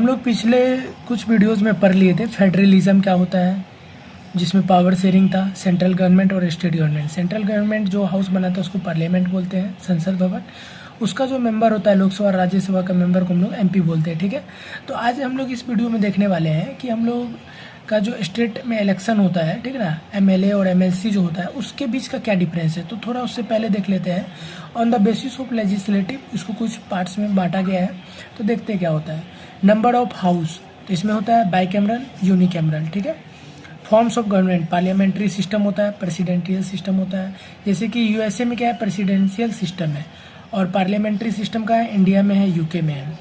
लोग पिछले कुछ वीडियोस में पढ़ लिए थे फेडरलिज्म क्या होता है, जिसमें पावर शेयरिंग था, सेंट्रल गवर्नमेंट और स्टेट गवर्नमेंट। सेंट्रल गवर्नमेंट जो हाउस बनाता है उसको पार्लियामेंट बोलते हैं, संसद भवन। उसका जो मेंबर होता है लोकसभा और राज्यसभा का मेंबर को हम लोग एमपी बोलते हैं, ठीक है। तो आज हम लोग इस वीडियो में देखने वाले हैं कि हम लोग का जो स्टेट में इलेक्शन होता है, ठीक है ना, एमएलए और एमएलसी जो होता है उसके बीच का क्या डिफरेंस है। तो थोड़ा उससे पहले देख लेते हैं on the basis of legislative, इसको कुछ पार्ट्स में बांटा गया है। तो देखते हैं क्या होता है। नंबर ऑफ हाउस, तो इसमें होता है बाइकैमरल, यूनिकैमरल, ठीक है। Forms of government, parliamentary system होता है, प्रेसिडेंशियल सिस्टम होता है। जैसे कि यूएसए में क्या है, प्रेसिडेंशियल सिस्टम है, और पार्लियामेंट्री सिस्टम का है इंडिया में है, यूके में है।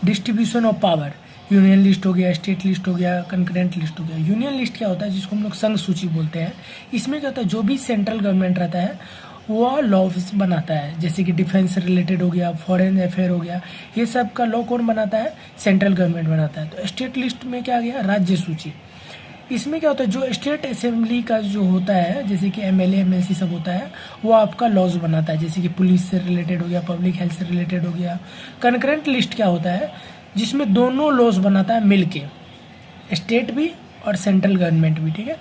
Distribution of power, union list हो गया, स्टेट लिस्ट हो गया, कंकरेंट लिस्ट हो गया। यूनियन लिस्ट क्या होता है, जिसको हम लोग संघ सूची बोलते हैं। इसमें क्या होता है, जो भी सेंट्रल गवर्नमेंट रहता है वो लॉज बनाता है, जैसे कि डिफेंस से रिलेटेड हो गया, फॉरेन अफेयर हो गया, ये सब का लॉ कौन बनाता है, सेंट्रल गवर्नमेंट बनाता है। तो स्टेट लिस्ट में क्या आ गया, राज्य सूची। इसमें क्या होता है, जो स्टेट असेंबली का जो होता है, जैसे कि एमएलए एमएलसी सब होता है, वो आपका लॉज बनाता है, जैसे कि पुलिस से रिलेटेड हो गया, पब्लिक हेल्थ से रिलेटेड हो गया। कंकरेंट लिस्ट क्या होता है, जिसमें दोनों लॉज बनाता है मिलके, स्टेट भी और सेंट्रल गवर्नमेंट भी, ठीक है।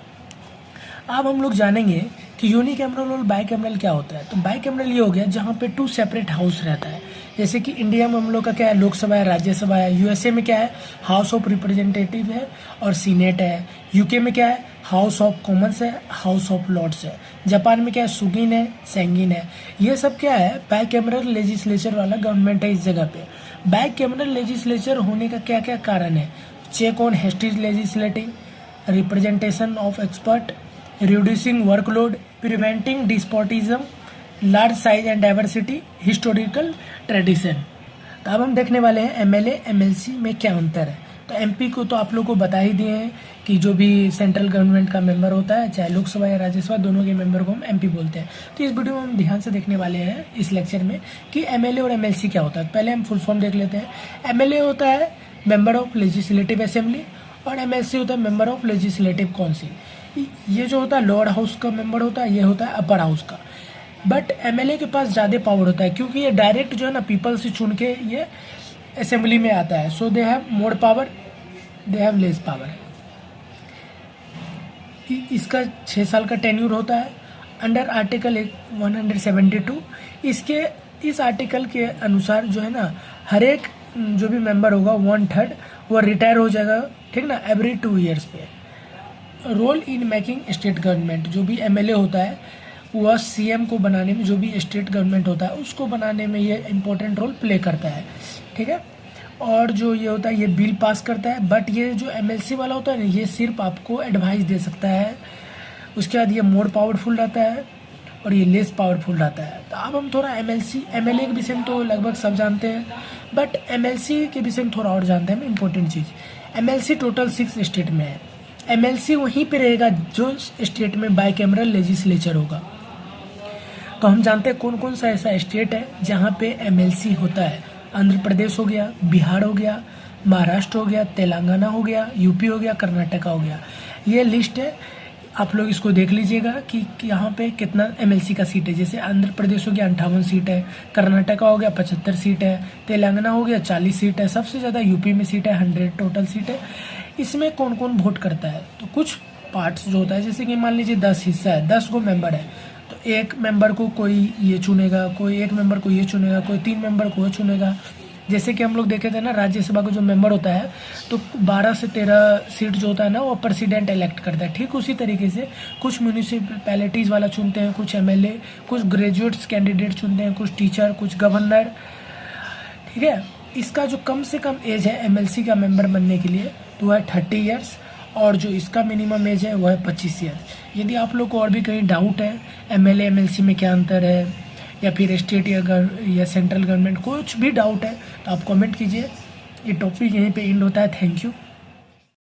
अब हम लोग जानेंगे कि यूनिकैमरल और बाइकैमरल क्या होता है। तो बाइकैमरल ये हो गया जहाँ पे 2 सेपरेट हाउस रहता है। जैसे कि इंडिया में हम लोग का क्या है, लोकसभा है, राज्यसभा है। यूएसए में क्या है, हाउस ऑफ रिप्रेजेंटेटिव है और सीनेट है। यूके में क्या है, हाउस ऑफ कॉमन्स है, हाउस ऑफ लॉर्ड्स है। जापान में क्या है, सुगिन है, सेंगिन है। ये सब क्या है, बाइकैमरल लेजिस्लेचर वाला गवर्नमेंट है इस जगह पे। बाइकैमरल लेजिस्लेचर होने का क्या क्या कारण है, check on hasty legislating, representation of expert, reducing workload, preventing despotism, large size and diversity, historical tradition. तो अब हम देखने वाले हैं एमएलए एमएलसी में क्या अंतर है। तो एमपी को तो आप लोग को बता ही दिए हैं कि जो भी सेंट्रल गवर्नमेंट का मेंबर होता है, चाहे लोकसभा या राज्यसभा, दोनों के मेंबर को हम एमपी बोलते हैं। तो इस वीडियो में हम ध्यान से देखने वाले हैं इस लेक्चर में कि एमएलए और एमएलसी क्या होता है। पहले हम फुल फॉर्म देख लेते हैं। एमएलए होता है मेंबर ऑफ लेजिस्लेटिव असेंबली, और एमएलसी होता है मेंबर ऑफ लेजिस्लेटिव काउंसिल। ये जो होता है लोअर हाउस का मेंबर होता है, ये होता है अपर हाउस का। बट एमएलए के पास ज़्यादा पावर होता है, क्योंकि ये डायरेक्ट जो है ना पीपल से चुन के ये असेंबली में आता है। So they have more power, they have less power. इसका 6 साल का टेन्यूर होता है अंडर आर्टिकल 172। इस आर्टिकल के अनुसार जो है ना, हर एक जो भी मेंबर होगा 1/3 वो रिटायर हो जाएगा, ठीक ना, एवरी 2 ईयर्स पे। Role in making state government, जो भी एमएलए होता है वह सीएम को बनाने में, जो भी स्टेट गवर्नमेंट होता है उसको बनाने में ये इम्पोर्टेंट रोल प्ले करता है, ठीक है। और जो ये होता है ये बिल पास करता है। बट ये जो एमएलसी वाला होता है ना, ये सिर्फ आपको एडवाइस दे सकता है। उसके बाद ये मोर पावरफुल रहता है और ये लेस पावरफुल रहता है। तो अब हम थोड़ा एमएलए के विषय में तो लगभग सब जानते हैं, बट एमएलसी के विषय में थोड़ा और जानते हैं हम। इम्पोर्टेंट चीज़, एमएलसी टोटल 6 स्टेट में है। एमएलसी वहीं पे रहेगा जो स्टेट में बाइकैमरल लेजिस्लेचर होगा। तो हम जानते हैं कौन कौन सा ऐसा स्टेट है जहाँ पे एमएलसी होता है। आंध्र प्रदेश हो गया, बिहार हो गया, महाराष्ट्र हो गया, तेलंगाना हो गया, यूपी हो गया, कर्नाटका हो गया। ये लिस्ट है, आप लोग इसको देख लीजिएगा कि यहाँ पे कितना एमएलसी का सीट है। जैसे आंध्र प्रदेश हो गया 58 सीट है, कर्नाटका हो गया 75 सीट है, तेलंगाना हो गया 40 सीट है, सबसे ज़्यादा यूपी में सीट है, 100 टोटल सीट है। इसमें कौन कौन वोट करता है, तो कुछ पार्ट्स जो होता है, जैसे कि मान लीजिए 10 हिस्सा है, 10 गो मेंबर है, तो एक मेंबर को कोई ये चुनेगा, कोई एक मेंबर को ये चुनेगा, कोई 3 मेंबर को वो चुनेगा। जैसे कि हम लोग देखे थे ना, राज्यसभा का जो मेंबर होता है तो 12 से 13 सीट जो होता है ना वो प्रेसिडेंट इलेक्ट करता है। ठीक उसी तरीके से कुछ म्यूनिसिपैलिटीज़ वाला चुनते हैं, कुछ एमएलए, कुछ ग्रेजुएट्स कैंडिडेट चुनते हैं, कुछ टीचर, कुछ गवर्नर, ठीक है। इसका जो कम से कम एज है एमएलसी का मेंबर बनने के लिए तो वह है 30 ईयर्स, और जो इसका मिनिमम एज है वो है 25 ईयर। यदि आप लोग को और भी कहीं डाउट है एमएलए एमएलसी में क्या अंतर है, या फिर स्टेट या सेंट्रल गवर्नमेंट, कुछ भी डाउट है तो आप कमेंट कीजिए। ये टॉपिक यहीं पे एंड होता है। Thank you.